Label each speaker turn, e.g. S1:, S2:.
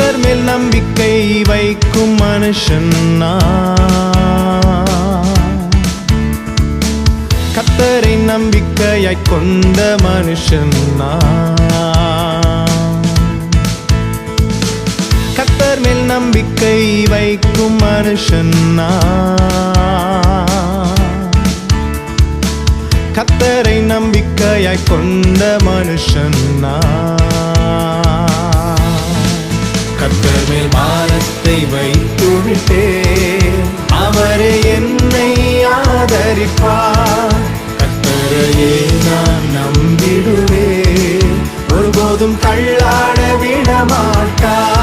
S1: கர்த்தர் மேல் நம்பிக்கை வைக்கும் மனுஷன் கர்த்தரை நம்பிக்கையாய் கொண்ட மனுஷன் கர்த்தர் மேல் நம்பிக்கை வைக்கும் மனுஷன் கர்த்தரை நம்பிக்கையாய் கொண்ட மனுஷன் கர்த்தர் மேல் பாரத்தை வைத்துவிட்டே அவரே என்னை ஆதரிப்பார் கர்த்தரையே நான் நம்பிடுவேன் ஒருபோதும் தள்ளாட விட மாட்டார்